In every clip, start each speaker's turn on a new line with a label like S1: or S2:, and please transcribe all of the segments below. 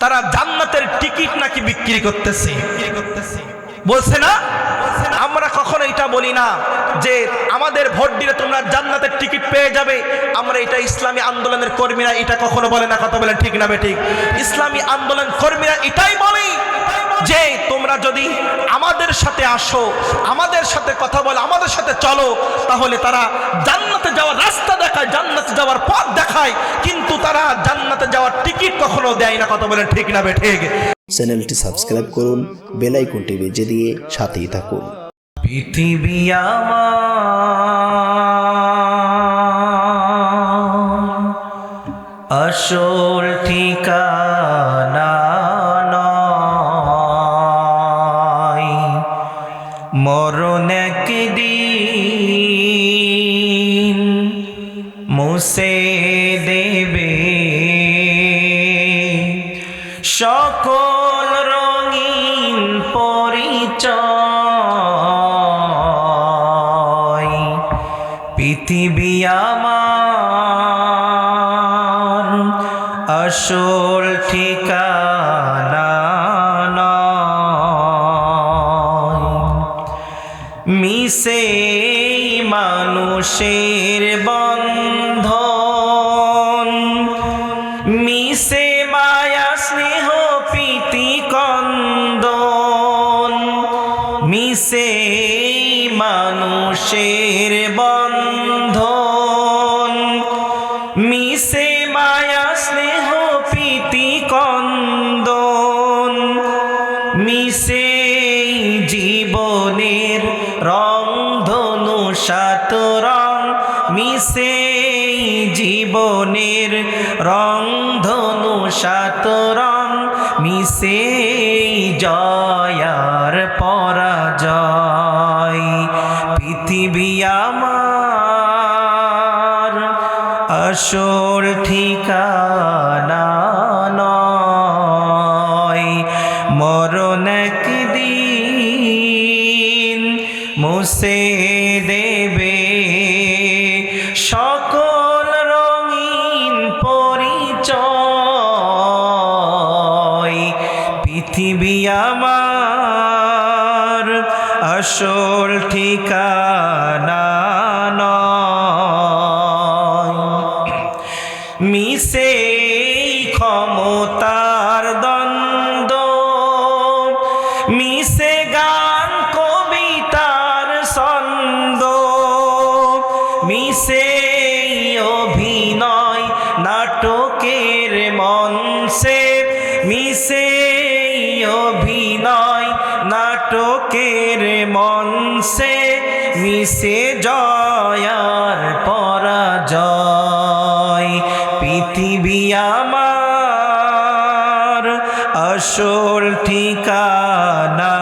S1: তারা জান্নাতের টিকিট নাকি বিক্রি করতেছে, বলছে না? আমরা কখনো এটা বলি না যে আমাদের ভোট দিলে তোমরা জান্নাতের টিকিট পেয়ে যাবে। আমরা এটা ইসলামী আন্দোলনের কর্মীরা এটা কখনো বলে না, কথা বলেন ঠিক না বেঠিক? ইসলামী আন্দোলন কর্মীরা এটাই বলে যে তোমরা যদি আমাদের সাথে আসো, আমাদের সাথে কথা বলো, আমাদের সাথে চলো, তাহলে তারা জান্নাতে যাওয়ার রাস্তা দেখায়, জান্নাতে যাওয়ার পথ দেখায়, কিন্তু তারা জান্নাতে যাওয়ার টিকিট কখনো দেয় না, কথা বলেন ঠিক না বেঠিক?
S2: চ্যানেলটি সাবস্ক্রাইব করুন, বেল আইকনটি বেজে দিয়ে সাথেই থাকুন।
S1: পৃথিবী আমার আসল ঠিকানা নয়, মরণ একদিন মুছে দেবে সকল রঙিন পরিচয়। পৃথিবী আমার আসল ঠিকানা নয়, মিশে মানুষের বন্ধন, মিশে মায়া স্নেহ প্রীতি কন্দন, মিশে মানুষের বন্ধন, মিশে মায়া স্নেহ প্রীতি কন্দন, মিশে জীবনের রং ধনু সাত রং, মিশে জীবনের রং ধনু সাত রং, মিশে জয়ার পরাজয়। পৃথিবী আমার আসল ঠিকানা নয়, মরণ একদিন মুছে দেবে সকল রঙিন পরিচয়। পৃথিবী আমার আসল ঠিকানা নয়, মিশে ক্ষমতার দ্বন্দ্ব, মিশে গান কবিতার ছন্দ, মিশে অভিনয় নাটকের মঞ্চে, মিশে অভিনয় নাটকের মঞ্চে, মিশে জয়ার পরাজয়। পৃথিবী আমার আসল ঠিকানা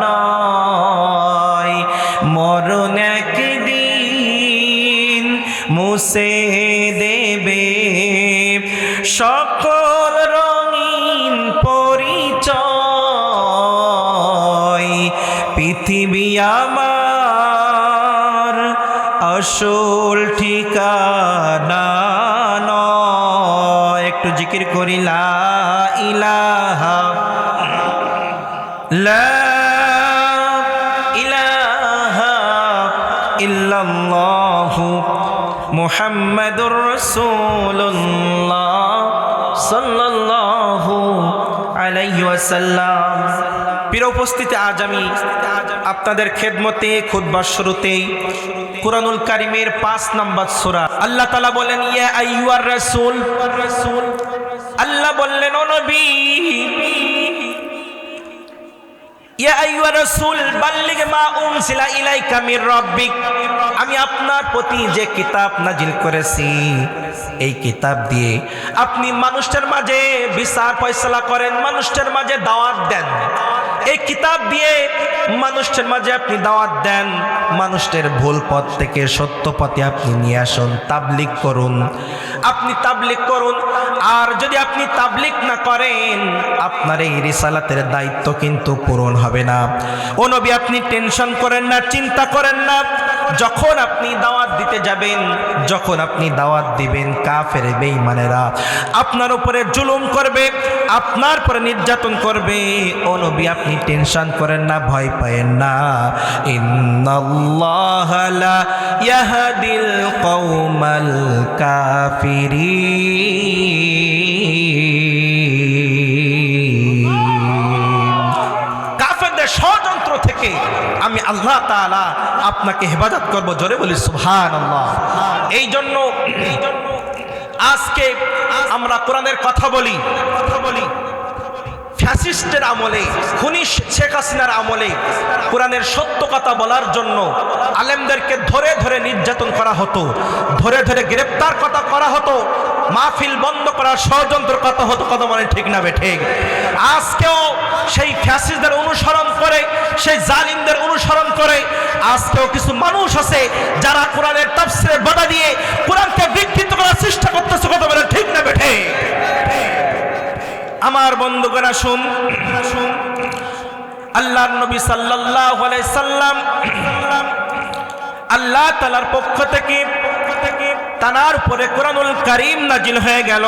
S1: নয়, মরণ একদিন মুছে দেবে সকল রঙিন পরিচয়। পৃথিবী আমার আসল ঠিকানা নয়। একটু জিকির করি লা ইলাহা লা ইলাহা ইল্লাল্লাহু মুহাম্মাদুর রাসূলুল্লাহ সাল্লাল্লাহু আলাইহি ওয়াসাল্লাম। প্রিয় উপস্থিতি, আজ আমি আপনাদের খেদমতে খুতবার শুরুতেই কুরআনুল কারীমের 5 নম্বর সূরা আল্লাহ তাআলা বলেন ইয়া আইয়ুহার রাসূল, আল্লাহ বললেন ও নবী, ইয়া আইয়ুহার রাসূল বাল্লিগ মা উনজিলা ইলাইকা মির রাব্বিক, আমি আপনার প্রতি যে কিতাব নাজিল করেছি এই কিতাব দিয়ে আপনি মানুষের মাঝে বিচার ফয়সালা করেন, মানুষের মাঝে দাওয়াত দেন। এই কিতাব দিয়ে মানুষের মাঝে আপনি দাওয়াত দেন, মানুষের ভুল পথ থেকে সত্য পথে আপনি নিয়ে আসুন, তাবলীগ করুন। আপনি তাবলীগ করুন। আর যদি আপনি তাবলীগ না করেন আপনার এই রিসালাতের দায়িত্ব কিন্তু পূরণ হবে না। ও নবী আপনি টেনশন করেন না, চিন্তা করেন না। যখন আপনি দাওয়াত দিতে যাবেন, যখন আপনি দাওয়াত দিবেন, কাফের বেঈমানেরা আপনার উপরে জুলুম করবে, আপনার উপরে নির্যাতন করবে। ও নবী আপনি টেনশন করেন না, ভয় পায়েন না। ইন্নাল্লাহা লা ইয়াহদিল কওমাল কাফিরিন। কাফেরদের ষড়যন্ত্র থেকে আমি আল্লাহ তাআলা আপনাকে হেফাজত করব। জোরে বলি সুবহানাল্লাহ। এই জন্য আজকে আমরা কোরআনের কথা বলি। ফ্যাসিস্টের আমলে, খুনি শেখ হাসিনার আমলে কোরআনের সত্য কথা বলার জন্য আলেমদেরকে ধরে ধরে নির্যাতন করা হতো, ধরে ধরে গ্রেপ্তার করা হতো, মাহফিল বন্ধ করার ষড়যন্ত্র কথা হতো। কথা মানে ঠিক না বেঠিক? আজকেও সেই ফ্যাসিস্টদের অনুসরণ করে, সেই জালিমদের অনুসরণ করে আজকেও কিছু মানুষ আছে যারা কোরআনের তাফসীরে বাধা দিয়ে কোরআনকে বিকৃত করার চেষ্টা করতেছে। কথা বলে ঠিক না বেঠিক? আমার বন্ধুগণ শুন, আল্লাহর নবী সাল্লাল্লাহু আলাইহি সাল্লাম আল্লাহ তাআলার পক্ষ থেকে তানার উপরে কোরআনুল কারীম নাজিল হয়ে গেল।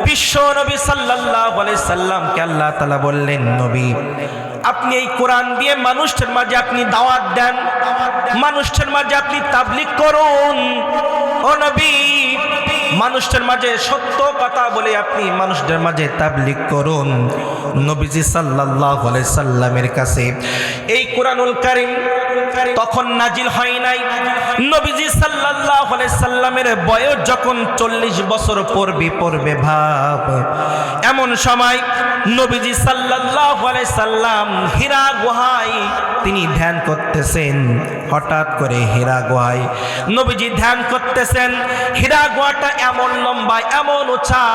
S1: বিশ্ব নবী সাল্লাল্লাহু আলাইহি সাল্লামকে আল্লাহ তাআলা বললেন, নবী আপনি এই কোরআন দিয়ে মানুষের মাঝে আপনি দাওয়াত দেন, মানুষের মাঝে আপনি তাবলীগ করুন। ও নবী মানুষের মাঝে সত্য কথা বলে আপনি মানুষদের মাঝে তাবলীগ করুন। নবীজি সাল্লাল্লাহু আলাইহি সাল্লামের কাছে এই কোরআনুল কারীম তখন নাজিল হয় নাই। নবীজি সাল্লাল্লাহু আলাইহি সাল্লামের বয়স যখন 40 বছর পড়বে ভাব, এমন সময় নবীজি সাল্লাল্লাহু আলাইহি সাল্লাম হীরা গুহায় তিনি ধ্যান করতেছেন। হঠাৎ করে হীরা গুহায় নবীজি ধ্যান করতেছেন। হীরা গুহাটা এমন লম্বা, এমন উঁচা,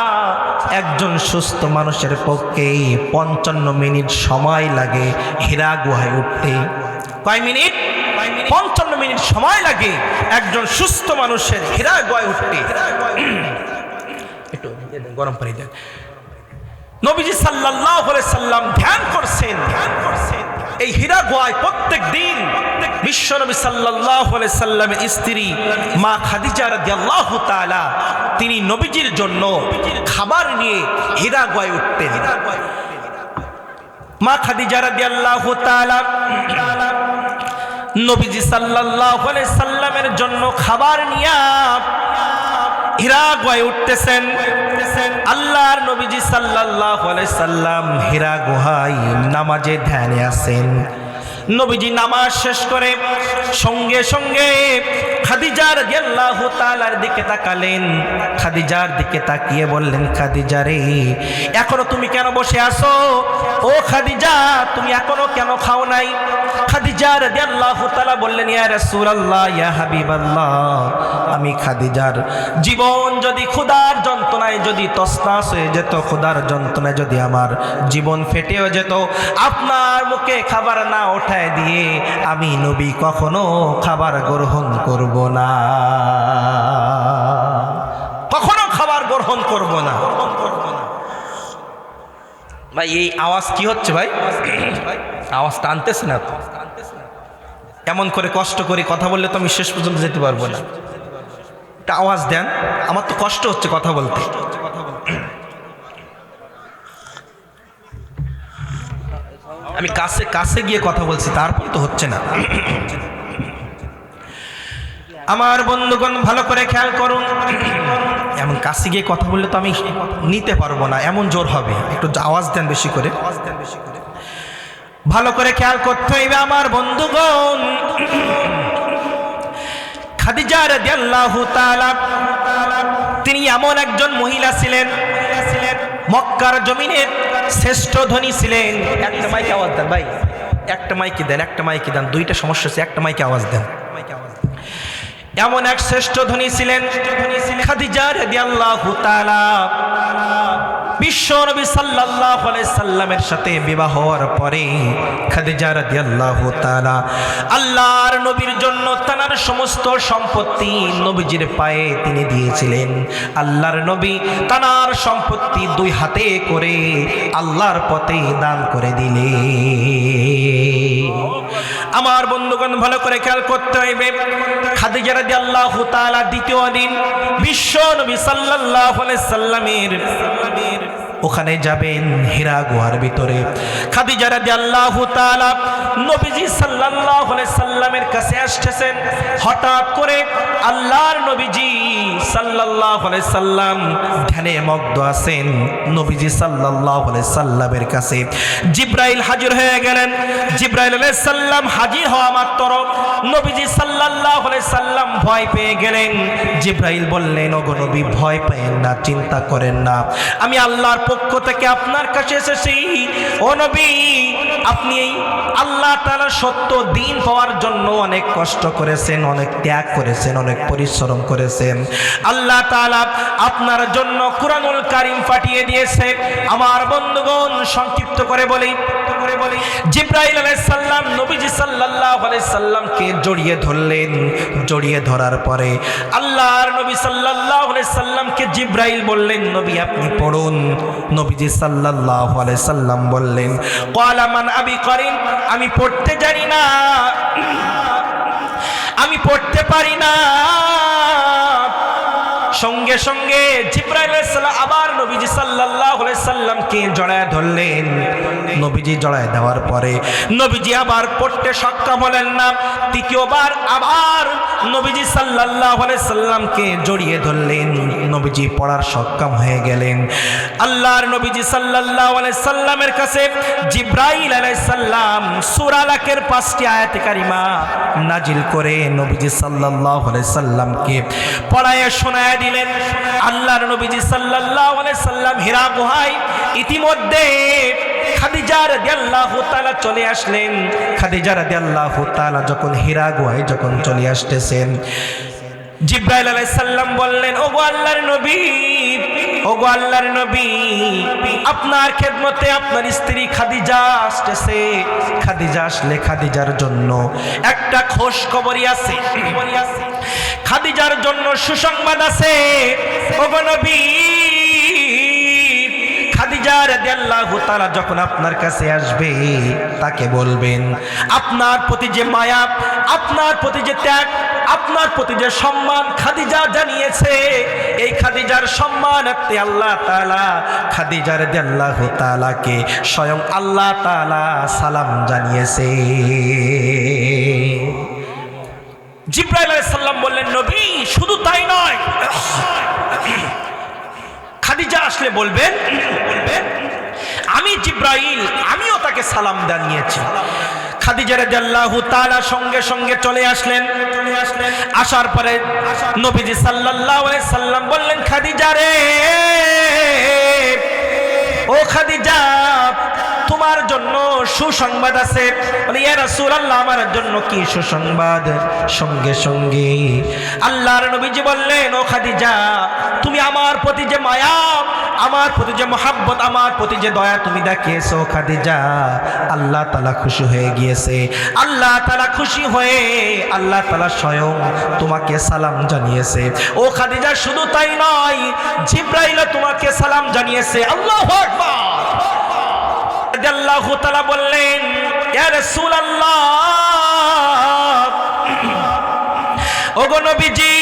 S1: একজন সুস্থ মানুষের পক্ষে 55 মিনিট সময় লাগে হীরা গুহায় উঠতে। কয় মিনিট? 55 মিনিট সময় লাগে একজন সুস্থ মানুষের হীরা গুহায় উঠতে। একটু গরম পানি দেন। নবীজি সাল্লাল্লাহু আলাইহি সাল্লাম ধ্যান করছেন এই হীরা গুহায় প্রত্যেক দিন। বিশ্বনবী সাল্লাল্লাহু আলাইহি সাল্লামের স্ত্রী মা খাদিজা রাদিয়াল্লাহু তাআলা তিনি নবীজির জন্য খাবার নিয়ে হীরা গুহায় উঠতেন। মা খাদিজা রাদিয়াল্লাহু তাআলা নবীজি সাল্লাল্লাহু আলাইহি সাল্লামের জন্য খাবার নিয়ে হীরা গুহায় উঠতেছেন। আল্লাহর নবীজি সাল্লাল্লাহু আলাইহি সাল্লাম হীরা গুহায় নামাজে ধ্যানে আছেন। নবীজি নামাজ শেষ করে সঙ্গে সঙ্গে খাদিজা রাদিয়াল্লাহু তাআলার দিকে তাকালেন। খাদিজার দিকে তাকিয়ে বললেন, খাদিজা রে, এখনো তুমি কেন বসে আছো? ও খাদিজা, তুমি এখনো কেন খাও নাই? খাদিজা রাদিয়াল্লাহু তাআলা বললেন, ইয়া রাসূলুল্লাহ, ইয়া হাবিবাল্লাহ, আমি খাদিজার জীবন যদি ক্ষুধার যন্ত্রণায় যদি তছনছ হয়ে যেত, ক্ষুধার যন্ত্রণায় যদি আমার জীবন ফেটেও যেত, আপনার মুখে খাবার না ওঠায় দিয়ে আমি নবী কখনো খাবার গ্রহণ করব না, কখনো খাবার গ্রহণ করব না। ভাই এই আওয়াজ কি হচ্ছে ভাই? আওয়াজ টানতেছে না তো? এমন করে কষ্ট করে কথা বললে তো আমি শেষ পর্যন্ত যেতে পারবো না। একটা আওয়াজ দেন, আমার তো কষ্ট হচ্ছে কথা বলতে। আমি কাছে কাছে গিয়ে কথা বলছি, তারপর তো হচ্ছে না। আমার বন্ধুগণ ভালো করে খেয়াল করুন, এমন কাছে গিয়ে কথা বললে তো আমি নিতে পারবো না, এমন জোর হবে। একটু আওয়াজ দেন বেশি করে, ভালো করে খেয়াল করতে হইবে আমার বন্ধুগণ। খাদিজা রাদিয়াল্লাহু তাআলা তিনি এমন একজন মহিলা ছিলেন, মক্কার জমিনের শ্রেষ্ঠ ধনী ছিলেন। একটা মাইকে আওয়াজ দেন ভাই, একটা মাইকে দেন, একটা মাইকে দেন, দুইটা সমস্যা আছে, একটা মাইকে আওয়াজ দেন। এমন এক শ্রেষ্ঠ ধনী ছিলেন খাদিজা রাদিয়াল্লাহু তাআলা। বিশ্ব নবী সাল্লাল্লাহু আলাইহি সাল্লামের সাথে বিবাহ হওয়ার পরে খাদিজা রাদিয়াল্লাহু তাআলা আল্লাহর নবীর জন্য তার সমস্ত সম্পত্তি নবীজির পায়ে তিনি দিয়েছিলেন। আল্লাহর নবী তার সম্পত্তি দুই হাতে করে আল্লাহর পথে দান করে দিলেন। আমার বন্ধুগণ ভালো করে খেয়াল করতে হইবে, খাদিজা রাদিয়াল্লাহু তাআলা দ্বিতীয় দিন বিশ্ব নবী সাল্লাল্লাহু আলাইহি সাল্লামের ওখানে যাবেন হীরা গুহার ভিতরে। খাদিজা রাদিয়াল্লাহু তাআলা নবীজি সাল্লাল্লাহু আলাইহি সাল্লামের কাছে আসছেন। হঠাৎ করে আল্লাহর নবীজি সাল্লাল্লাহু আলাইহি সাল্লাম ধ্যানে মগ্ন আছেন। নবীজি সাল্লাল্লাহু আলাইহি সাল্লামের কাছে জিবরাইল হাজির হয়ে গেলেন। জিবরাইল আলাইহিস সালাম হাজির হওয়া মাত্র নবীজি সাল্লাল্লাহু আলাইহি সাল্লাম ভয় পেয়ে গেলেন। জিবরাইল বললেন, ওগো নবী, ভয় পেয়েন না, চিন্তা করেন না, আমি আল্লাহর পক্ষ থেকে আপনার কাছে এসেছি। ও নবী, আপনি আল্লাহ তাআলার সত্য দ্বীন পাওয়ার জন্য অনেক কষ্ট করেছেন, অনেক ত্যাগ করেছেন, অনেক পরিশ্রম করেছেন। আল্লাহ তাআলা আপনার জন্য কুরআনুল কারীম পাঠিয়ে দিয়েছে। আমার বন্ধুগণ সংক্ষিপ্ত করে বলি, জিবরাইল আলাইহিস সালাম নবীজি সাল্লাল্লাহু আলাইহি সাল্লামকে জড়িয়ে ধরলেন। জড়িয়ে ধরার পরে আল্লাহর নবী সাল্লাল্লাহু আলাইহি সাল্লামকে জিবরাইল বললেন, নবী আপনি পড়ুন। নবীজি সাল্লাল্লাহু আলাইহি সাল্লাম বললেন, ক্বালা মান আবি করিন, আমি পড়তে জানি না, আমি পড়তে পারি না। সঙ্গে সঙ্গে জিবরাইল আলাইহিস সালাম আবার নবীজি সাল্লাল্লাহু আলাইহি সাল্লামকে জড়ায় ধরলেন। নবীজি জড়ায় দেওয়ার পরে নবীজি আবার পড়তে সক্ষম হলেন না। তৃতীয়বার আবার নবীজি সাল্লাল্লাহু আলাইহি সাল্লামকে জড়িয়ে ধরলেন। নবীজি পড়ার সক্ষম হয়ে গেলেন। আল্লাহর নবীজি সাল্লাল্লাহু আলাইহি সাল্লামের কাছে জিবরাইল আলাইহিস সালাম সূরা আলাকের 5টি আয়াত কারিমা নাজিল করে নবীজি সাল্লাল্লাহু আলাইহি সাল্লামকে পড়ায় শোনায় দিলেন। আল্লাহর নবীজি সাল্লাল্লাহু আলাইহি সাল্লাম হীরা গুহায় ইতিমধ্যে খাদিজা রাদিয়াল্লাহু তাআলা চলে আসলেন। খাদিজা রাদিয়াল্লাহু তাআলা যখন হীরা গুহায় যখন চলে আসতেছেন, জিবরাইল আলাইহিস সালাম বললেন, ওগো আল্লাহর নবী, ওগো আল্লাহর নবী, আপনার খেদমতে আপনার স্ত্রী খাদিজা আসতেছে। খাদিজা আসলে খাদিজার জন্য একটা খোশ খবরই আছে, খাদিজার জন্য সুসংবাদ আছে। ওগো নবী, খাদিজা রাদিয়াল্লাহু তাআলা যখন আপনার কাছে আসবে তাকে বলবেন, আপনার প্রতি যে মায়া, আপনার প্রতি যে ত্যাগ, আপনার প্রতি যে সম্মান খাদিজা জানিয়েছে, এই খাদিজার সম্মানার্থে আল্লাহ তাআলা খাদিজা রাদিয়াল্লাহু তাআলাকে স্বয়ং আল্লাহ তাআলা সালাম জানিয়েছে। জিবরাইল আলাইহিস সালাম বললেন, নবী শুধু তাই নয়, খাদিজা আসলে বলবেন, আমি জিবরাইল, আমিও তাকে সালাম জানিয়েছি। খাদিজা রাদিয়াল্লাহু তাআলা সঙ্গে সঙ্গে চলে আসলেন। আসার পরে নবীজি সাল্লাল্লাহু আলাইহি সাল্লাম বললেন, খাদিজা রে, ও খাদিজা, তোমার জন্য সুসংবাদ আছে। বলে, ইয়া রাসূলুল্লাহ, আমার জন্য কি সুসংবাদ? সঙ্গে সঙ্গে আল্লাহর নবীজি বললেন, ও খাদিজা, তুমি আমার প্রতি যে মায়া, আমার প্রতি যে মহাব্বত, আমার প্রতি যে দয়া তুমি দেখিয়েছো খাদিজা, আল্লাহ তাআলা খুশি হয়ে গিয়েছে। আল্লাহ তাআলা খুশি হয়ে আল্লাহ তাআলা স্বয়ং তোমাকে সালাম জানিয়েছে। ও খাদিজা, শুধু তাই নয়, জিবরাইলও তোমাকে সালাম জানিয়েছে। আল্লাহু আকবার। আল্লাহ তাআলা বললেন, ইয়া রাসূলুল্লাহ, ওগো নবীজি,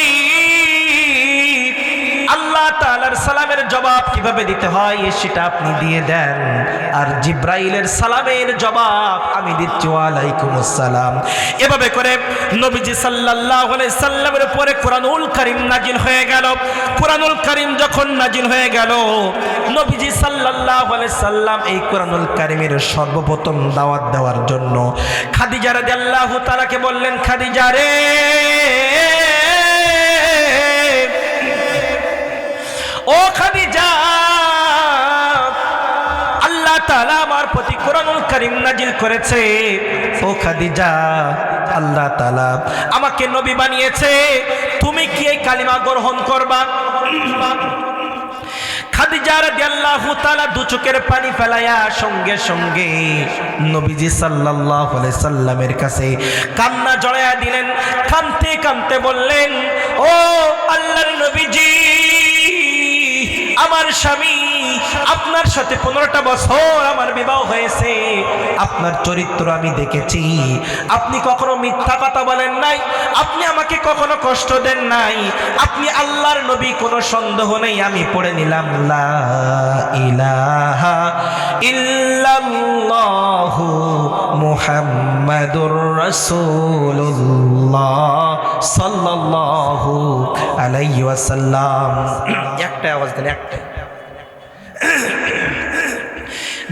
S1: আল্লাহ তাআলার সালামের জবাব কিভাবে দিতে হয় সেটা আপনি দিয়ে দেন, আর জিবরাইলের সালামের জবাব আমি দিচ্ছি, ওয়ালাইকুমুস সালাম। এভাবে করে নবীজি সাল্লাল্লাহু আলাইহি সাল্লামের উপরে কুরআনুল কারীম নাজিল হয়ে গেল। কুরআনুল কারীম যখন নাজিল হয়ে গেল, নবীজি সাল্লাল্লাহু আলাইহি সাল্লাম এই কুরআনুল কারীমের সর্বপ্রথম দাওয়াত দেওয়ার জন্য খাদিজা রাদিয়াল্লাহু তাআলাকে বললেন, খাদিজা রে, ও খাদিজা, আল্লাহ তাআলা আমার প্রতি কুরআনুল কারীম নাজিল করেছে। ও খাদিজা, আল্লাহ তাআলা আমাকে নবী বানিয়েছে, তুমি কি এই কালিমা গ্রহণ করবা? খাদিজা রাদিয়াল্লাহু তাআলা দু চোখের পানি ফেলায়া সঙ্গে সঙ্গে নবীজি সাল্লাল্লাহু আলাইহি সাল্লামের কাছে কান্না জড়ায়া দিলেন। কাঁদতে কাঁদতে বললেন, ও আল্লাহর নবীজি, আমার স্বামী, আপনার সাথে 15টা বছর আমার বিবাহ হয়েছে, আপনার চরিত্র আমি দেখেছি, আপনি কখনো মিথ্যা কথা বলেন নাই, আপনি আমাকে কখনো কষ্ট দেন নাই, আপনি আল্লাহর নবী, কোনো সন্দেহ নেই। আমি পড়ে নিলাম লা ইলাহা ইল্লাল্লাহু মুহাম্মাদুর রাসূলুল্লাহ সাল্লাল্লাহু আলাইহি ওয়াসাল্লাম। একটা আওয়াজ দেন, একটা।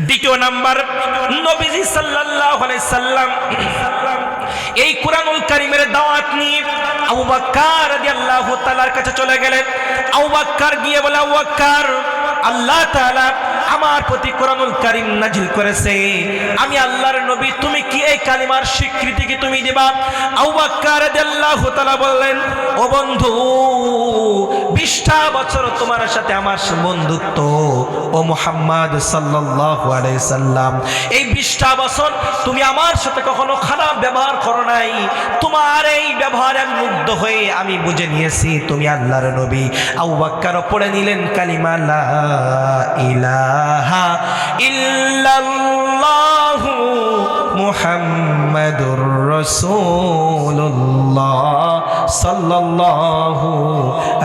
S1: দ্বিতীয় নাম্বার, নবীজি সাল্লাল্লাহু আলাইহি সাল্লাম এই কুরআনুল কারীমের দাওয়াত নিয়ে আবু বকর রাদিয়াল্লাহু তাআলার কাছে চলে গেলেন। আবু বকর গিয়ে বলে, আবু বকর, আল্লাহ তাআলা আমার প্রতি কুরআনুল কারীম নাজিল করেছে, আমি আল্লাহর নবী, তুমি কি এই কালিমার স্বীকৃতি কি তুমি দিবা? আবু বকর রাদিয়াল্লাহু তাআলা বললেন, ও বন্ধু, 20টা বছর তোমার সাথে আমার বন্ধুত্ব, ও মুহাম্মদ সাল্লাল্লাহু আলাইহি সাল্লাম, এই 20টা বছর তুমি আমার সাথে কখনো খারাপ ব্যবহার করো নাই, তোমার এই ব্যবহারে মুগ্ধ হয়ে আমি বুঝে নিয়েছি তুমি আল্লাহর নবী। আবু বকর পড়ে নিলেন কালিমা লা ইলাহা ইল্লাল্লাহু মুহাম্মাদুর রাসূলুল্লাহ সাল্লাল্লাহু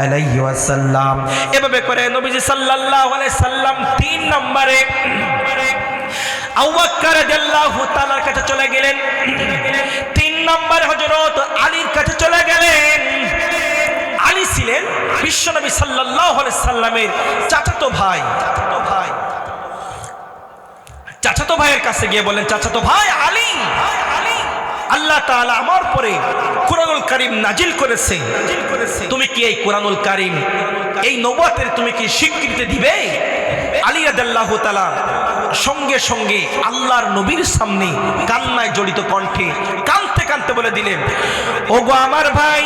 S1: আলাইহি ওয়াসাল্লাম। এভাবে করে নবীজি সাল্লাল্লাহু আলাইহি সাল্লাম 3 নম্বরে আবু বকর রাদিয়াল্লাহু তাআলার কাছে চলে গেলেন। 3 নম্বরে হযরত আলীর কাছে চলে গেলেন। আলী ছিলেন বিশ্বনবী সাল্লাল্লাহু আলাইহি সাল্লামের চাচাতো ভাই। চাচাতো ভাইয়ের কাছে গিয়ে বলেন, চাচাতো ভাই আলী, আল্লাহ তাআলা আমার পরে কুরআনুল কারীম নাজিল করেছে, তুমি কি এই কুরআনুল কারীম, এই নবুয়তের তুমি কি স্বীকৃতি দিবে? আলী রাদিয়াল্লাহু তাআলা সঙ্গে সঙ্গে আল্লাহর নবীর সামনে কান্নায় জড়িত কণ্ঠে কাঁদতে কাঁদতে বলে দিলেন, ওগো আমার ভাই,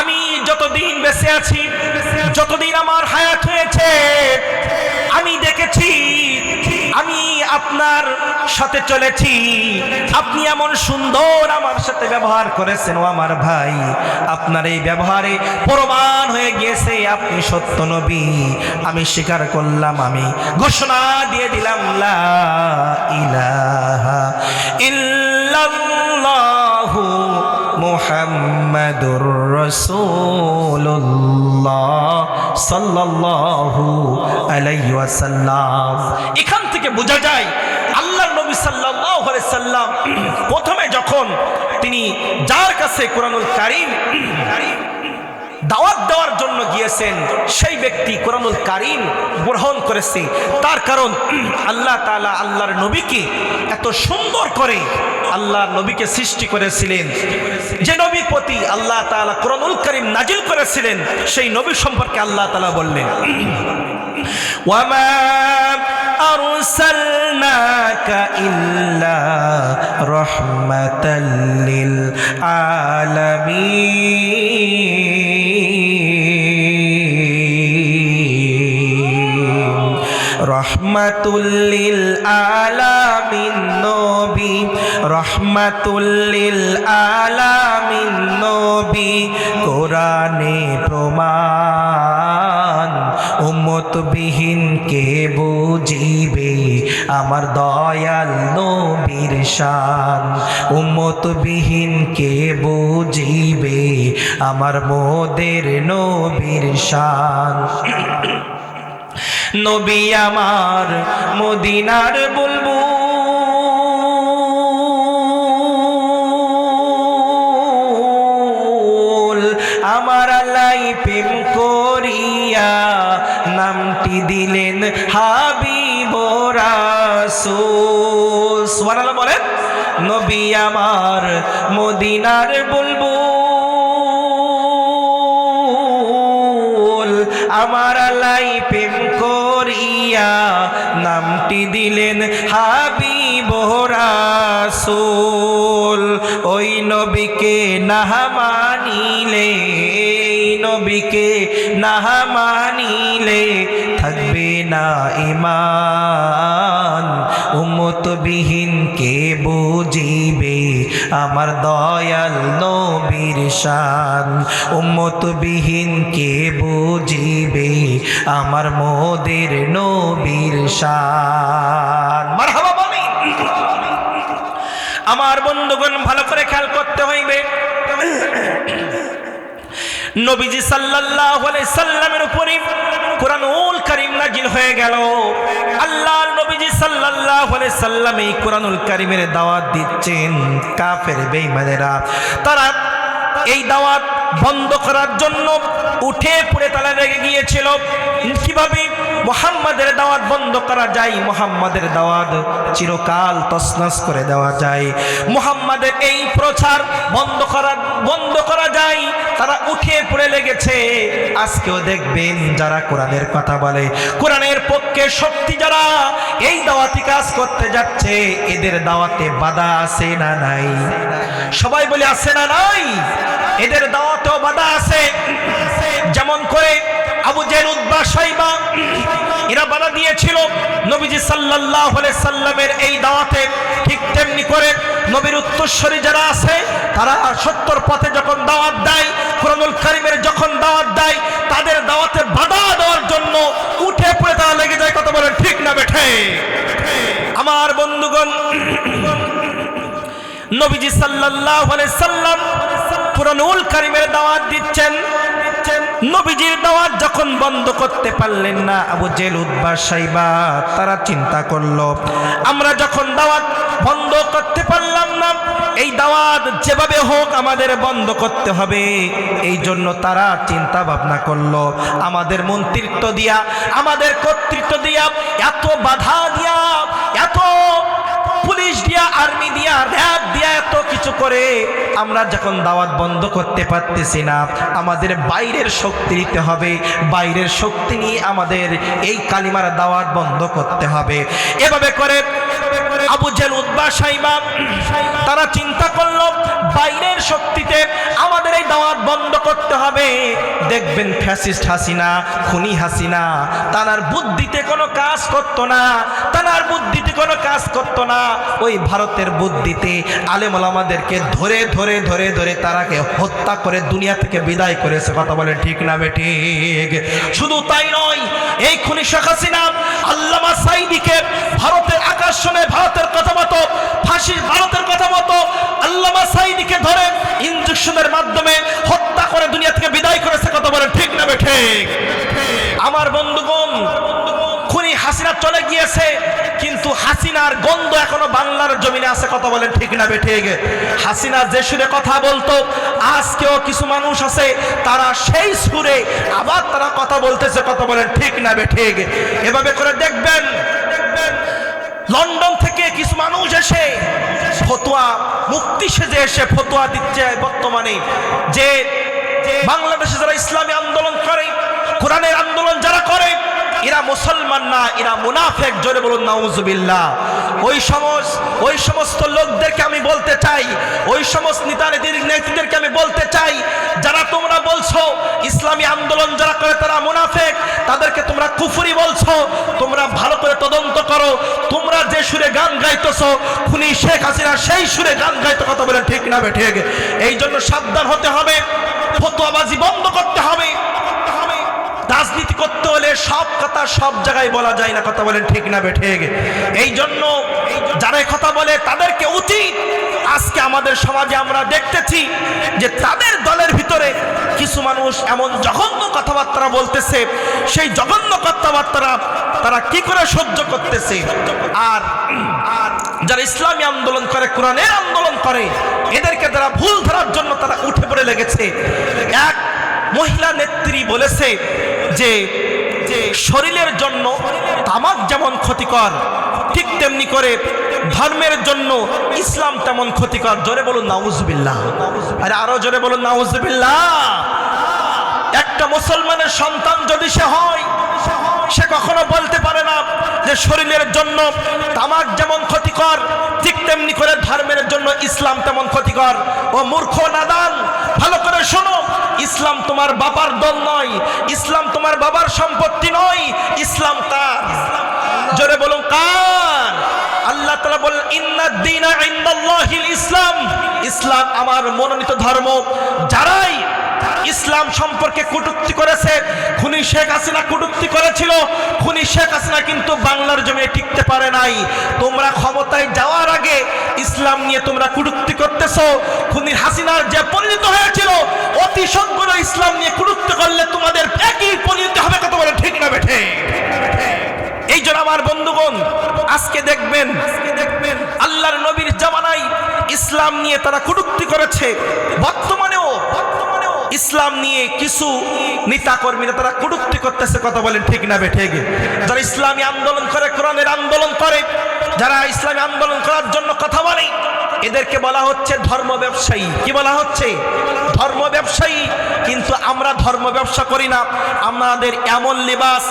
S1: আমি যতদিন বেঁচে আছি, যতদিন আমার হায়াত হয়েছে, আমি দেখেছি, আমি আপনার সাথে চলেছি, আপনি এমন সুন্দর আমার সাথে ব্যবহার করেছেন, ও আমার ভাই, আপনার এই ব্যবহারে প্রমাণ হয়ে গিয়েছে আপনি সত্য নবী। আমি স্বীকার করলাম, আমি ঘোষণা দিয়ে দিলাম লা ইলাহা ইল্লাল্লাহু মুহাম্মাদুর রাসূলুল্লাহ সাল্লাল্লাহু আলাইহি ওয়াসাল্লাম। এখান থেকে বোঝা যায় আল্লাহর নবী সাল্লাল্লাহু আলাইহি সাল্লাম প্রথমে যখন তিনি যার কাছে কুরআনুল কারীম দাওয়াত দেওয়ার জন্য গিয়েছেন, সেই ব্যক্তি কুরআনুল কারীম গ্রহণ করেছে। তার কারণ আল্লাহ তাআলা আল্লাহর নবীকে এত সুন্দর করে আল্লাহর নবীকে সৃষ্টি করেছিলেন। যে নবীর প্রতি আল্লাহ তাআলা কুরআনুল কারীম নাজিল করেছিলেন, সেই নবী সম্পর্কে আল্লাহ তাআলা বললেন, ওয়ামা আরসালনাকা ইল্লা রাহমাতাল লিল আলামিন, রহমাতুল লিল আলামিন নবী, রহমাতুল লিল আলামিন নবী, কোরআনে প্রমাণ, উম্মত বিহীন কে বুঝিবে আমার দয়াল নবীর শান, উম্মত বিহীন কে বুঝিবে আমার মোদের নবীর শান। নবী আমার মদিনার বুলবুল, আমার আল্লাহ প্রেম করিয়া নামটি দিলেন হাবিব রাসূল। সুবহানাল্লাহ বলেন। নবী আমার মদিনার বুলবুল, আমার আল্লাহ প্রেম করিয়া নামটি দিলেন হাবিব রাসূল। ওই নবীকে না মানিলে, নবীকে না মানিলে থাকবে না ঈমান। উম্মত বিহীন কে বুঝিবে আমার দয়াল নবীর শান। উম্মত বিহীন কে বুঝিবে আমার মোদের নবীর শান। মারহাবা বলি। আমার বন্ধুগণ ভালো করে খেয়াল করতে হইবে, নবীজি সাল্লাল্লাহু আলাইহি সাল্লামের উপরে কুরআনুল কারীম নাযিল হয়ে গেল। আল্লাহর নবীজি সাল্লাল্লাহু আলাইহি সাল্লাম এই কুরআনুল কারীমের দাওয়াত দিচ্ছেন। কাফের বেঈমানেরা তারা এই দাওয়াত বন্ধ করার জন্য উঠে পড়ে তারা লেগে গিয়েছিল। কিভাবে মুহাম্মাদের দাওয়াত বন্ধ করা যায়, মুহাম্মাদের দাওয়াত চিরকাল তছনছ করে দেওয়া যায়, মুহাম্মাদের এই প্রচার বন্ধ করা যায়, তারা উঠে পড়ে লেগেছে। আজকেও দেখবেন যারা কোরআনের কথা বলে, কোরআনের পক্ষে শক্তি যারা এই দাওয়াতি কাজ করতে যাচ্ছে, এদের দাওয়াতে বাধা আছে না নাই? সবাই বলে আছে না নাই? এদের দাওয়াতেও বাধা আছে। যেমন করে আবু জেহেল, উতবা, শাইবা এরা বাধা দিয়েছিল নবীজি সাল্লাল্লাহু আলাইহি সাল্লামের এই দাওয়াতে। ঠিক তেমনি করে নবীর উত্তরসূরি যারা আছে তারা সত্যর পথে যখন দাওয়াত দেয়, কুরআনুল কারীমের যখন দাওয়াত দেয়, তাদের দাওয়াতে বাধা দেওয়ার জন্য উঠে পড়ে তারা লেগে যায়। কথা বলেন ঠিক না বেঠে? আমার বন্ধুগণ, নবীজি সাল্লাল্লাহু আলাইহি সাল্লাম কুরআনুল কারীমের দাওয়াত দিচ্ছেন। নবীজির দাওয়াত যখন বন্ধ করতে পারলেন না আবু জেহেল, উতবা, শাইবা তারা চিন্তা করলো আমরা যখন দাওয়াত বন্ধ করতে পারলাম না, এই দাওয়াত যেভাবে হোক আমাদের বন্ধ করতে হবে। এই জন্য তারা চিন্তা ভাবনা করলো আমাদের মন্ত্রিত্ব দিয়া, আমাদের কর্তৃত্ব দিয়া, এত বাধা দিয়া, এত পুলিশ দিয়া, আর্মি দিয়া, র‍্যাব দিয়া এত কিছু করে আমরা যখন দাওয়াত বন্ধ করতে পারতেছি না, আমাদের বাইরের শক্তি নিতে হবে। বাইরের শক্তি নিয়ে আমাদের এই কালিমার দাওয়াত বন্ধ করতে হবে। এভাবে করে আবু জেহেল, উতবা, শাইবা তারা চিন্তা করলো বাইরের শক্তিতে আমাদের এই দাওয়াত বন্ধ করতে হবে। দেখবেন ফ্যাসিস্ট হাসিনা, খুনি হাসিনা তার বুদ্ধিতে কোনো কাজ করতো না, তার বুদ্ধিতে কোনো কাজ করতো না। ওই ভারতের বুদ্ধিতে আলেম ওলামাদেরকে ধরে ধরে ধরে ধরে তারাকে হত্যা করে দুনিয়া থেকে বিদায় করেছে। কথা বলেন ঠিক না বেঠিক? শুধু তাই নয়, এই খুনি শেখ হাসিনা আল্লামা সাঈদীকে ভারতের আকর্ষণে, ভারতের কথা মতো ফাঁসি, ভারতের কথা মতো আল্লামা সাঈদীকে ধরে ইনজেকশনের মাধ্যমে হত্যা করে দুনিয়া থেকে বিদায় করেছে। কথা বলেন ঠিক না বেঠিক? আমার বন্ধুগণ, খুনি হাসিনা চলে গিয়েছে, কিন্তু হাসিনার গন্ধ এখনো বাংলার জমিনে আছে। কথা বলেন ঠিক না বেঠিক? হাসিনা যে সুরে কথা বলতো, আজকেও কিছু মানুষ আছে তারা সেই সুরে আবার তারা কথা বলতেছে। কথা বলেন ঠিক না বেঠিক? এভাবে করে দেখবেন লন্ডন থেকে কিছু মানুষ এসে ফতোয়া, মুক্তি সেজে এসে ফতোয়া দিচ্ছে বর্তমানে যে বাংলাদেশে যারা ইসলামী আন্দোলন করে, কোরআনের আন্দোলন যারা করে, এরা মুসলমান না, এরা মুনাফিক। জোরে বলুন নাউজুবিল্লাহ। ওই সমস্ত লোকদেরকে আমি বলতে চাই, ওই সমস্ত নেতাদেরকে আমি বলতে চাই, যারা তোমরা বলছো ইসলামী আন্দোলন যারা করে তারা মুনাফিক, তাদেরকে তোমরা কুফরি বলছো, তোমরা ভালো করে তদন্ত করো। তোমরা যে সুরে গান গাইতেছো, খুনি শেখ হাসিনা সেই সুরে গান গাইতে। কথা বলেন ঠিক না বেঠিক? এই জন্য সাবধান হতে হবে, ফতোয়াবাজি বন্ধ করতে হবে। রাজনীতি করতে হলে সব কথা সব জায়গায় বলা যায় না। কথা বলেন ঠিক না বেঠিক? এই জন্য যারা কথা বলে তাদেরকে উচিত, আজকে আমাদের সমাজে আমরা দেখতেছি যে তাদের দলের ভিতরে কিছু মানুষ এমন জঘন্য কথাবার্তা বলতেছে, সেই জঘন্য কথাবার্তা তারা কি করে সহ্য করতেছে। আর যারা ইসলামী আন্দোলন করে, কোরআনের আন্দোলন করে, এদেরকে তারা ভুল ধরার জন্য তারা উঠে পড়ে লেগেছে। এক মহিলা নেত্রী বলেছে যে শরীরের জন্য তামাক যেমন ক্ষতিকর, ঠিক তেমনি করে ধর্মের জন্য ইসলাম তেমন ক্ষতিকর। জোরে বলুন নাউজুবিল্লাহ। আরে আরো জোরে বলুন নাউজুবিল্লাহ। একটা মুসলমানের সন্তান যদি সে হয়, সে কখনো বলতে পারে না যে শরীরের জন্য তামাক যেমন ক্ষতিকর, ঠিক তেমনি করে ধর্মের জন্য ইসলাম তেমন ক্ষতিকর। ও মূর্খ নাদান, ভালো করে শোনো, ইসলাম তোমার বাবার দল নয়, ইসলাম তোমার বাবার সম্পত্তি নয়, ইসলাম কার? জোরে বলুন কার? আল্লাহ তাআলা বলেন ইন্নাদ দীনা ইনদাল্লাহিল ইসলাম, ইসলাম আমার মনোনীত ধর্ম। যারাই ইসলাম সম্পর্কে কটূক্তি করেছে, খুনি শেখ হাসিনা কটূক্তি করেছিল, খুনি শেখ হাসিনা কিন্তু বাংলার জমিনে টিকতে পারে নাই। তোমরা ক্ষমতায় যাওয়ার আগে ইসলাম নিয়ে তোমরা কটূক্তি করতেছো, খুনি হাসিনার যে পরিণত হয়েছিল অতি সত্বর ইসলাম নিয়ে কটূক্তি করলে তোমাদের একই পরিণতি হবে। কত বলে ঠিক না বেঠে? এই জন্য আমার বন্ধুগণ আজকে দেখবেন আল্লাহর নবীর জামানায় ইসলাম নিয়ে তারা কটূক্তি করেছে, বর্তমানেও ইসলাম নিয়ে কিছু নেতা কর্মীরা তারা কটূক্তি করতেছে। কথা বলেন ঠিক না বেঠে? যারা ইসলামী আন্দোলন করে, কোরআনের আন্দোলন করে, যারা ইসলামী আন্দোলন করার জন্য কথা বলে, এদেরকে বলা হচ্ছে ধর্ম ব্যবসায়ী। কি বলা হচ্ছে? ধর্ম ব্যবসায়ী। কিন্তু আমরা ধর্ম ব্যবসা করি না। আমাদের এমন লিবাস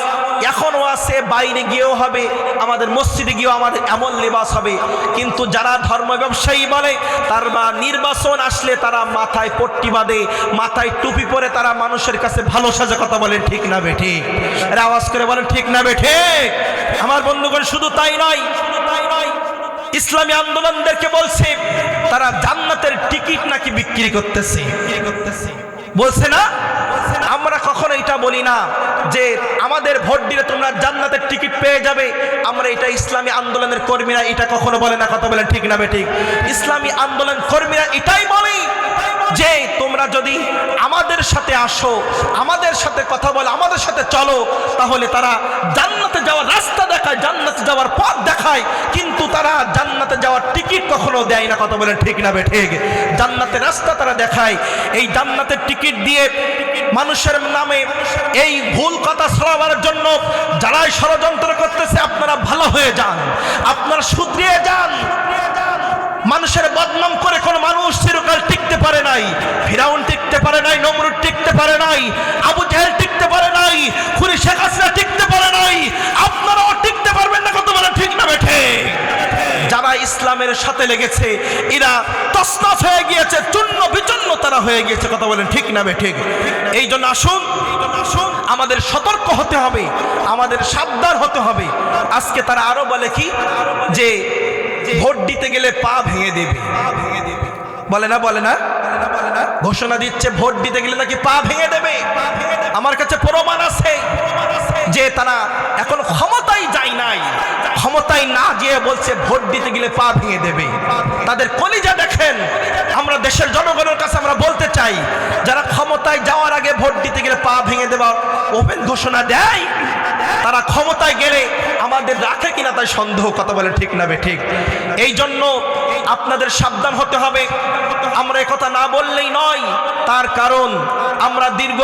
S1: এখনও আছে, বাইরে গিয়েও হবে, আমাদের মসজিদে গিয়েও আমাদের এমন লিবাস হবে। কিন্তু যারা ধর্ম ব্যবসায়ী বলে, তার বা নির্বাচন আসলে তারা মাথায় পট্টি বাঁধে, মাথায় টুপি পরে তারা মানুষের কাছে ভালো সাজে। কথা বলেন ঠিক না বেঠে? আওয়াজ করে বলেন ঠিক না বেঠে? আমার বন্ধুগণ শুধু তাই নয়, ইসলামী আন্দোলনদেরকে বলছে তারা জান্নাতের টিকিট নাকি বিক্রি করতেছে। বলছে না? আমরা কখনো এটা বলি না যে আমাদের ভোট দিলে তোমরা জান্নাতের টিকিট পেয়ে যাবে। আমরা এটা ইসলামী আন্দোলনের কর্মীরা এটা কখনো বলে না। কথা বলেন ঠিক না বেঠিক? ইসলামী আন্দোলন কর্মীরা এটাই বলে যে তোমরা যদি আমাদের সাথে আসো, আমাদের সাথে কথা বলো, আমাদের সাথে চলো, তাহলে তারা জান্নাতে যাওয়ার রাস্তা দেখায়, জান্নাতে যাওয়ার পথ দেখায়, কিন্তু তারা জান্নাতে যাওয়ার টিকিট কখনো দেয় না। কথা বলেন ঠিক না বেঠিক? জান্নাতের রাস্তা তারা দেখায়। এই জান্নাতের টিকিট দিয়ে মানুষের নামে এই ভুল কথা ছড়াবার জন্য যারাই ষড়যন্ত্র করতেছে, আপনারা ভালো হয়ে যান, আপনারা শুধরিয়ে যান। মানুষের বদনাম করে কোন মানুষ চিরকাল টিকতে পারে নাই। ফিরাউন টিকতে পারে নাই, নমরুদ টিকতে পারে নাই, আবু জাহেল টিকতে পারে নাই, খুনি শেখ হাসিনা টিকতে পারে নাই। আপনারাও টিকতে পারবেন না। কত বলে ঠিক না বেঠে? যারা ইসলামের সাথে লেগেছে এরা তছনছ হয়ে গিয়েছে, চূর্ণ বিচূর্ণ তারা হয়ে গিয়েছে। কথা বলেন ঠিক না বেঠে? এই জন্য আসুন আমাদের সতর্ক হতে হবে, আমাদের সাবধান হতে হবে। আজকে তারা আরো বলে কি যে ভোট দিতে গেলে পা ভেঙে দেবে। বলে না? বলে না? ঘোষণা দিচ্ছে ভোট দিতে গেলে নাকি পা ভেঙে দেবে। আমার কাছে প্রমাণ আছে যে তারা এখন ক্ষমতায় যায় নাই, ক্ষমতায় না গিয়ে বলছে ভোট দিতে গেলে পা ভেঙে দেবে। তাদের কলিজা দেখেন। আমরা দেশের জনগণের কাছে আমরা বলতে চাই, যারা ক্ষমতায় যাওয়ার আগে ভোট দিতে গেলে পা ভেঙে দেওয়ার ওপেন ঘোষণা দেয়, তারা ক্ষমতায় গেলে আমাদের রাখে কিনা তাই সন্দেহ। কথা বলে ঠিক না বেঠিক? এই জন্য আপনাদের সাবধান হতে হবে। আমরা একথা না বললেই নয়, তার কারণ আমরা দীর্ঘ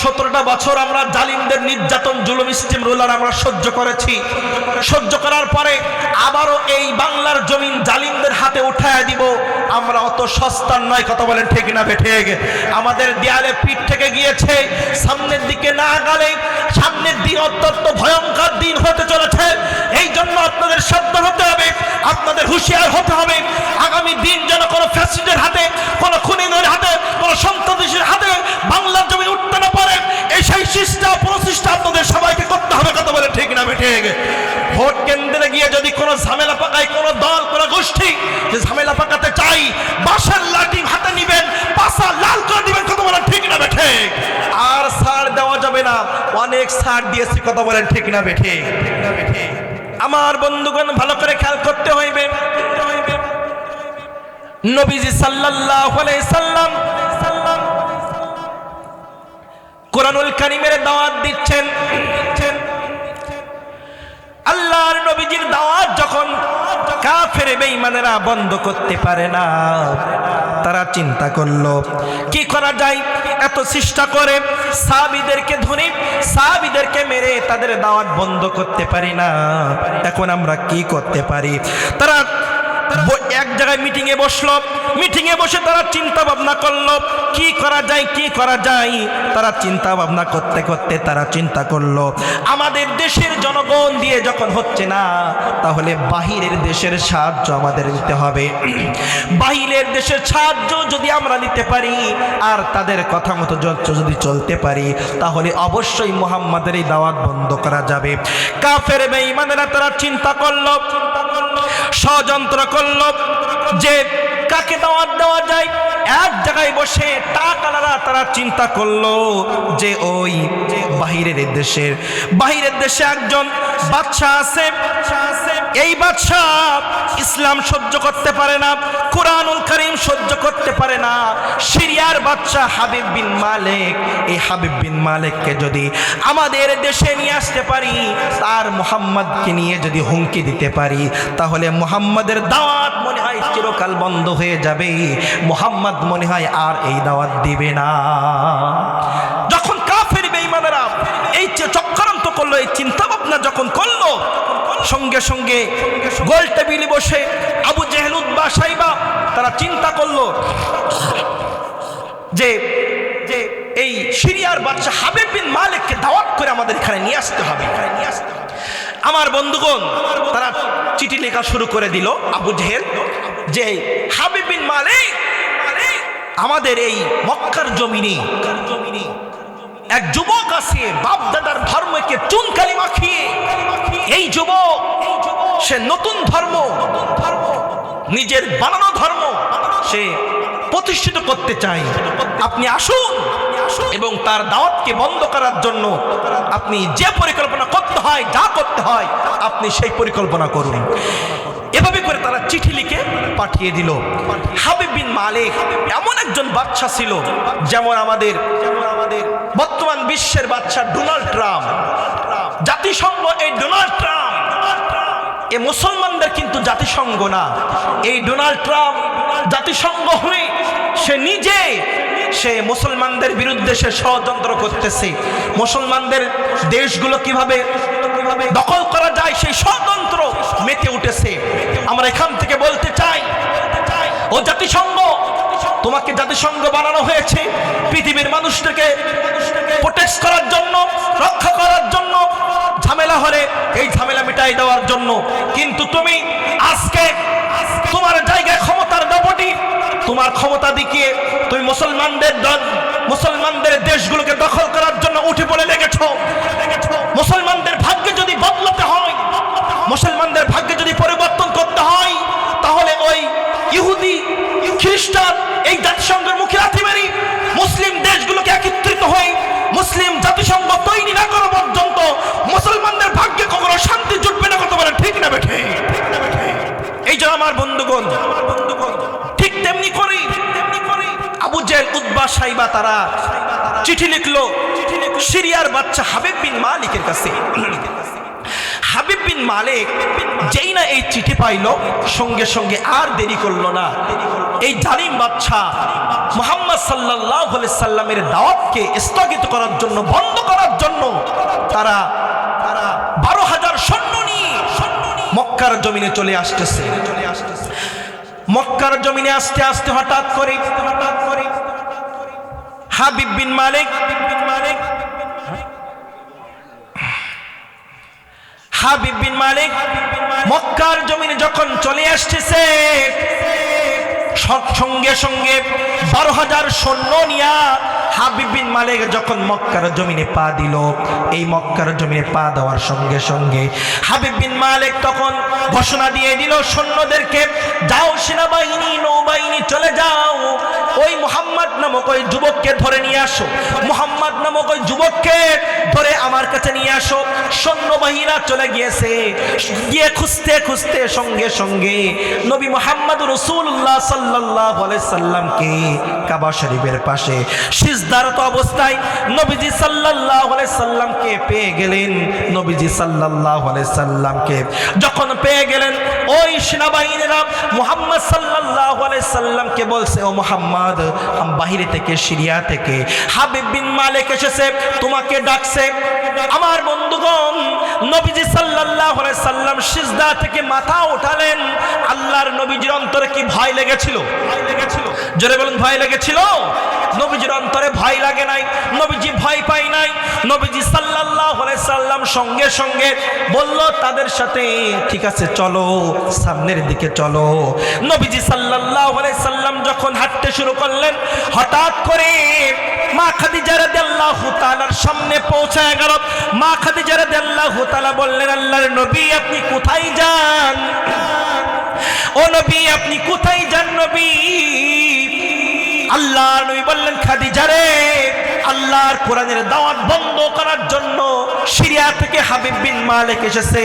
S1: 17টা বছর আমরা জালিমদের নির্যাতন, জুলুম, স্টিম রোলার আমরা সহ্য করেছি। সহ্য করার পরে আবারও এই বাংলার জমিন জালিমদের হাতে উঠায় দিব। আমরা অত সস্তার নয়। কথা বলেন ঠিক না বেঠিক? আমাদের দেয়ালে পিঠ থেকে গিয়েছে, সামনের দিকে না গেলে সামনের দিন অত্যন্ত ভয়ঙ্কর দিন হতে চলেছে। এই জন্য আপনাদের সাবধান হতে হবে, আপনাদের হুঁশিয়ার হতে হবে। আগামী দিন যেন কোনো ফ্যাসিস্টের হাতে, কোনো খুনিদের হাতে, কোনো সন্ত্রাসীর হাতে বাংলার জমি উঠতে না পারে, এই সেই চেষ্টা প্রচেষ্টা আপনাদের সবাইকে করতে হবে। কথা বলে ঠিক না বেঠিক? ভোট কেন্দ্রে গিয়ে যদি কোনো ঝামেলা পাকায় কোনো দল, কোনো গোষ্ঠী যে ঝামেলা পাকাতে চাই, বাঁশের লাঠি হাতে নিবেন, পাশা লাল করে দিবেন। কথা বলেন ঠিক না বেঠিক? আর ছাড় দেওয়া যাবে না। অনেক ছাড় দিয়েছি। কথা বলেন ঠিক না বেঠিক? আমার বন্ধুগণ ভালো করে খেয়াল করতে হইবে। নবীজি সাল্লাল্লাহু আলাইহি সাল্লাম কোরআনুল কারীমের দাওয়াত দিচ্ছেন। আল্লাহর নবীজির দাওয়াত যখন কাফের বেঈমানেরা বন্ধ করতে পারে না, তারা চিন্তা করলো কি করা যায়। এত চেষ্টা করে সাহাবীদেরকে ধরে, সাহাবীদেরকে মেরে তাদের দাওয়াত বন্ধ করতে পারি না, এখন আমরা কি করতে পারি? তারা এক জায়গায় মিটিংয়ে বসলো। মিটিংয়ে বসে তারা চিন্তা ভাবনা করলো কি করা যায়, কি করা যায়। তারা চিন্তা ভাবনা করতে করতে তারা চিন্তা করলো আমাদের দেশের জনগণ দিয়ে যখন হচ্ছে না, তাহলে বাহিরের দেশের সাহায্য আমাদের নিতে হবে। বাহিরের দেশের সাহায্য যদি আমরা নিতে পারি আর তাদের কথা মতো যদি চলতে পারি, তাহলে অবশ্যই মুহাম্মাদের এই দাওয়াত বন্ধ করা যাবে। কাফের বেঈমানেরা তারা চিন্তা করলো, ষড়যন্ত্র করলো যে কাকে দাওয়াত দেওয়া যায়। এক জায়গায় বসে টাকালারা তারা চিন্তা করলো যে ওই বাহিরের দেশে একজন বাদশা আছে, এই বাদশা ইসলাম সহ্য করতে পারে না, কুরআনুল কারীম সহ্য করতে পারে না। সিরিয়ার বাদশা হাবিব বিন মালিক, এই হাবিব বিন মালিককে যদি আমাদের দেশে নিয়ে আসতে পারি, তার মুহাম্মদকে নিয়ে যদি হুমকি দিতে পারি, তাহলে মুহাম্মাদের দাওয়াত মনে হয় চিরকাল বন্ধ হয়ে যাবে। মুহাম্মদ মনে হয় আর এই দাওয়াত দিবে না। যখন কাফের বেঈমানেরা এই চক্রান্ত করলো, এই চিন্তা ভাবনা যখন করলো, সঙ্গে সঙ্গে গোল টেবিলে বসে আবু জেহেল, উতবা, সাইবা তারা চিন্তা করলো যে এই সিরিয়ার বাদশা হাবিব বিন মালিককে দাওয়াত করে আমাদের এখানে নিয়ে আসতে হবে। আমার বন্ধুগণ, তারা চিঠি লেখা শুরু করে দিল আবু জেহেল যে হাবিব বিন মালিক আমাদের এই মক্কার জমিনে এক যুবক আছে, বাপ দাদার ধর্মকে চুনকালি মাখিয়ে এই যুবক সে নতুন ধর্ম, নিজের বানানো ধর্ম সে প্রতিষ্ঠিত করতে চায়। আপনি আসুন এবং তার দাওয়াতকে বন্ধ করার জন্য আপনি যে পরিকল্পনা করতে হয়, যা করতে হয় আপনি সেই পরিকল্পনা করুন। এভাবে করে তারা চিঠি লিখে পাঠিয়ে দিল। হাবিব বিন মালিক এমন একজন বাদশা ছিল, যেমন আমাদের বর্তমান বিশ্বের বাদশা ডোনাল্ড ট্রাম্প। জাতিসংঘ এই ডোনাল্ড ট্রাম্প, এ মুসলমানদের কিন্তু জাতিসংঘ না। এই ডোনাল্ড ট্রাম্প জাতিসংঘ হয়ে সে মুসলমানদের বিরুদ্ধে সে ষড়যন্ত্র করতেছে। মুসলমানদের দেশগুলো কিভাবে দখল করা যায় সেই ষড়যন্ত্র মেতে উঠেছে। আমরা এখান থেকে বলতে চাই, ও জাতিসংঘ, তোমাকে জাতিসংঘ বানানো হয়েছে পৃথিবীর মানুষদেরকে প্রোটেক্ট করার জন্য, রক্ষা করার জন্য, ঝামেলা হলে এই ঝামেলা মিটাই দেওয়ার জন্য। কিন্তু তুমি আজকে তোমার জায়গায় ক্ষমতার দাপটি, তোমার ক্ষমতা দেখিয়ে তুমি মুসলমানদের দেশগুলোকে দখল করার জন্য উঠে পড়ে লেগেছ। মুসলমানদের ভাগ্যে যদি বদলাতে হয়, মুসলমানদের ভাগ্যে যদি পরিবর্তন করতে হয়, তাহলে ওই ইহুদি খ্রিস্টান এই জাতিসংঘের মুখে লাথি মেরে মুসলিম দেশগুলোকে একত্রিত হয়ে মুসলিম জাতিসংঘ তৈরি না করা পর্যন্ত মুসলমানদের ভাগ্যে কখনো শান্তি জুটবে না। কত বলে ঠিক না বেঠে? এই যে আমার বন্ধুগণ, ঠিক তেমনি করি আবু জেহেল, উতবা, সাইবা তারা চিঠি লিখলো সিরিয়ার বাদশা হাবিব বিন মালিকের কাছে। হাবিব বিন মালিক যেই না এই চিঠি পাইল, সঙ্গে সঙ্গে আর দেরি করলো না। এই জালিম বাদশা মুহাম্মদ সাল্লাল্লাহু আলাইহি সাল্লামের দাওয়াতকে স্থগিত করার জন্য, বন্ধ করার জন্য তারা 12,000 সৈন্য নিয়ে মক্কার জমিনে চলে আসতেছে। মক্কার জমিনে আসতে আসতে হঠাৎ করে হাবিব বিন মালিক মক্কার জমিনে যখন চলে আসতেছে, সঙ্গে সঙ্গে 12,000 সৈন্য নিয়া হাবিব বিন মালিক যখন মক্কার জমিনে পা দিল, এই মক্কার জমিনে পা দেওয়ার সঙ্গে সঙ্গে হাবিব বিন মালিক তখন ঘোষণা দিয়ে দিল সৈন্যদেরকে, যাও সেনাবাহিনী, নৌবাহিনী চলে যাও, ওই মুহাম্মদ নামক ওই যুবককে ধরে নিয়ে আসো, মুহাম্মদ নামক ওই যুবককে ধরে আমার কাছে নিয়ে আসো। সৈন্যবাহিনীরা চলে গিয়েছে, গিয়ে খুঁজতে খুঁজতে সঙ্গে সঙ্গে নবী মুহাম্মদ রাসূলুল্লাহ সাল্লাল্লাহু আলাইহি সাল্লামকে কাবা শরীফের পাশে সিজদারত অবস্থায় নবীজি সাল্লাল্লাহু আলাইহি সাল্লামকে পেয়ে গেলেন। নবীজি সাল্লাল্লাহু আলাইহি সাল্লামকে যখন পেয়ে গেলেন, ওই সেনাবাহিনীরা মুহাম্মদ সাল্লাল্লাহু আলাইহি সাল্লামকে বলছে, ও মুহাম্মদ, বাহিরে থেকে, সিরিয়া থেকে হাবিব বিন মালিক এসেছে, তোমাকে ডাকছে। আমার বন্ধুগণ, নবীজি সাল্লাল্লাহু সাল্লাল্লাহু আলাইহি সাল্লাম সিজদা থেকে মাথা উঠালেন, আল্লাহর নবীজির অন্তরে কি ভয় লেগেছিল? জোরে বলুন, ভয় লেগেছিল? নবীজির অন্তরে ভয় লাগে নাই, নবীজি ভয় পায় নাই। নবীজি সাল্লাল্লাহু আলাইহি সাল্লাম সঙ্গে সঙ্গে বলল তাদের সাথে, ঠিক আছে চলো সামনের দিকে চলো। নবীজি সাল্লাল্লাহু আলাইহি সাল্লাম যখন হাঁটতে শুরু করলেন, হঠাৎ করে মা খাদিজা রাদিয়াল্লাহু তাআলার সামনে পৌঁছায় গেল। মা খাদিজা রাদিয়াল্লাহু তাআলা বললেন, আল্লাহর নবী আপনি কোথায় যান? ও নবী আপনি কোথায় যান নবী? আল্লাহর নবী বললেন, খাদিজা রে, আল্লাহর কোরআনের দাওয়াত বন্ধ করার জন্য সিরিয়া থেকে হাবিব বিন মালিক এসেছে।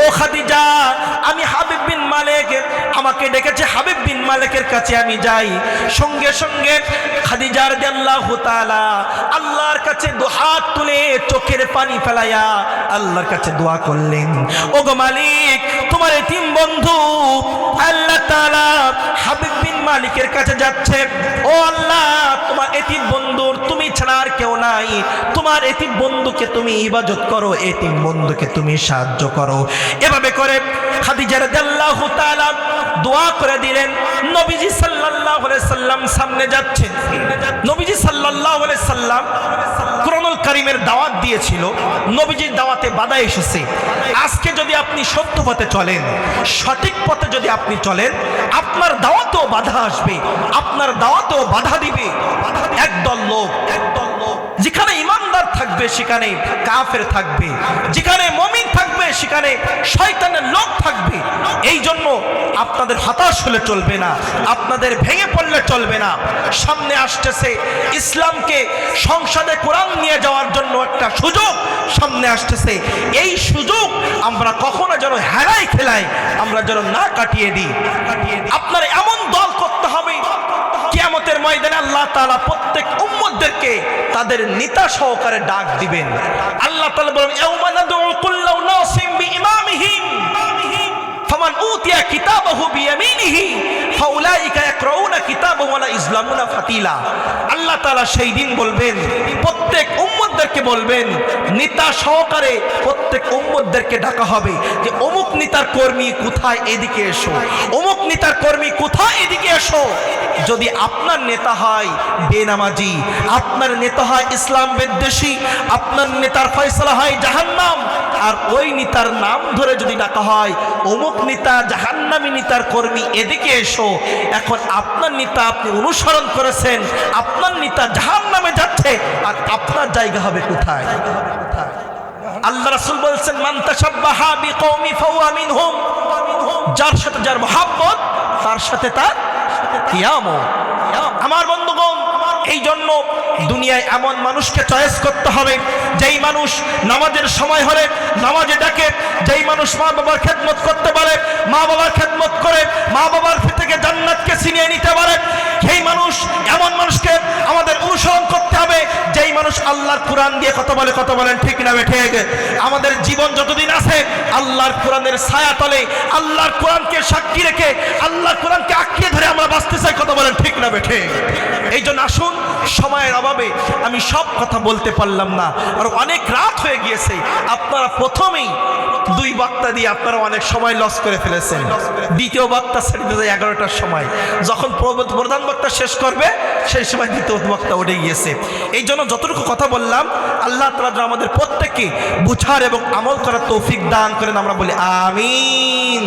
S1: ও খাদিজা, আমি হাবিব বিন মালিক আমাকে ডেকেছে, হাবিব বিন মালিকের কাছে আমি যাই। সঙ্গে সঙ্গে খাদিজা রাদিয়াল্লাহু তাআলা আল্লাহর কাছে দুহাত তুলে চোখের পানি ফেলাইয়া আল্লাহর কাছে দোয়া করলেন, ও গো মালিক, তোমার এতিম বন্ধু আল্লাহ তাআলা হাবিব বিন মালিকের কাছে যাচ্ছে। ও আল্লাহ, তোমার এতিম বন্ধুর তুমি ছাড়া আর কেউ নাই, তোমার এতিম বন্ধুকে তুমি ইবাদত করো, এতিম বন্ধুকে তুমি সাহায্য করো। এভাবে করে খাদিজা রাদিয়াল্লাহু তাআলা দোয়া করে দিলেন। নবীজি সাল্লাল্লাহু আলাইহি সাল্লাম সামনে যাচ্ছেন। নবীজি সাল্লাল্লাহু আলাইহি সাল্লাম কুরআনুল কারীমের দাওয়াত দিয়েছিল, নবীজির দাওয়াতে বাধা এসেছে। আজকে যদি আপনি সত্য পথে চলেন, সঠিক পথে যদি আপনি চলেন, আপনার দাওয়াতেও বাধা আসবে, আপনার দাওয়াতেও বাধা দিবে একদল লোক। যেখানে ইমানদার থাকবে সেখানে কাফের থাকবে, যেখানে মুমিন থাকবে সেখানে শয়তানের লোক থাকবে। এই জন্য আপনাদের হতাশ হলে চলবে না, আপনাদের ভেঙে পড়লে চলবে না। সামনে আসতেছে ইসলামকে সংসদে কোরআন নিয়ে যাওয়ার জন্য একটা সুযোগ সামনে আসতেছে। এই সুযোগ আমরা কখনো যেন হেলাই খেলাই আমরা যেন না কাটিয়ে দিই। আপনার এমন দল করতে হবে, কিয়ামতের ময়দানে আল্লাহ তাআলা প্রত্যেক উম্মতদেরকে তাদের নেতা সহকারে ডাক দিবেন। আল্লাহ তাআলা বলেন, ইয়াউমা নাদউ কুল্লা উনাসিম বিইমামিহিম ফামান উতিয়া কিতাবাহু বিয়ামিনিহি ফাউলাইকা ইয়াকরাউনা কিতাবাহুম ওয়া লা ইজলামুনা ফাতিলা। আল্লাহ তাআলা সেই দিন বলবেন, প্রত্যেক উম্মতদেরকে বলবেন, নেতা সহকারে প্রত্যেক উম্মতদেরকে ডাকা হবে যে অমুক নেতার কর্মী কোথায়, এদিকে এসো, অমুক নেতার কর্মী কোথায়, এদিকে এসো। যদি আপনার নেতা হয় বেনামাজি, আপনার নেতা হয় ইসলাম বিদ্বেষী, আপনার নেতার ফয়সালা হয় জাহান্নাম, আর ওই নেতার নাম ধরে যদি ডাকা হয় অমুক নেতা জাহান্নামী নেতার কর্মী এদিকে এসো, এখন আপনার নেতা আপনি অনুসরণ করেছেন, আপনার নেতা জাহান্নামে যাচ্ছে, আর আপনার জায়গা হবে কোথায়? আল্লাহ রাসূল বলছেন, মান তাশাব্বাহা বিকওমি ফাহুয়া মিনহুম। যার সাথে যার মহব্বত তার সাথে তার কিয়ামত। আমার বন্ধুগণ, এই জন্য দুনিয়ায় এমন মানুষকে চয়েস করতে হবে যেই মানুষ নামাজের সময় হলে নামাজে ডাকে, যেই মানুষ মা বাবার খেদমত করতে পারে, মা বাবার খেদমত করে মা বাবার থেকে জান্নাতকে ছিনিয়ে নিতে পারে। সেই মানুষ, এমন মানুষকে আমাদের অনুসরণ করতে হবে যেই মানুষ আল্লাহর কোরআন দিয়ে কথা বলে। কথা বলেন ঠিক না ঠিক? আমাদের জীবন যতদিন আছে আল্লাহর কোরআনের ছায়া তলে, আল্লাহর কোরআনকে সাক্ষী রেখে, আল্লাহর কোরআনকে আঁকড়ে ধরে আমরা বাঁচতে চাই। কথা বলেন ঠিক না ঠিক? এই জন্য আসুন, সময়ের অভাবে আমি সব কথা বলতে পারলাম না, আর অনেক রাত হয়ে গিয়েছে। আপনারা প্রথমেই দুই বক্তা দিয়ে আপনারা অনেক সময় লস করে ফেলেছেন। দ্বিতীয় বক্তা ছেড়ে যায় 11টার সময়, যখন প্রধান বক্তা শেষ করবে সেই সময় দ্বিতীয় বক্তা উঠে গিয়েছে। এই জন্য যতটুকু কথা বললাম আল্লাহ তাআলা আমাদের প্রত্যেককে বুঝার এবং আমল করার তৌফিক দান করেন। আমরা বলি আমিন।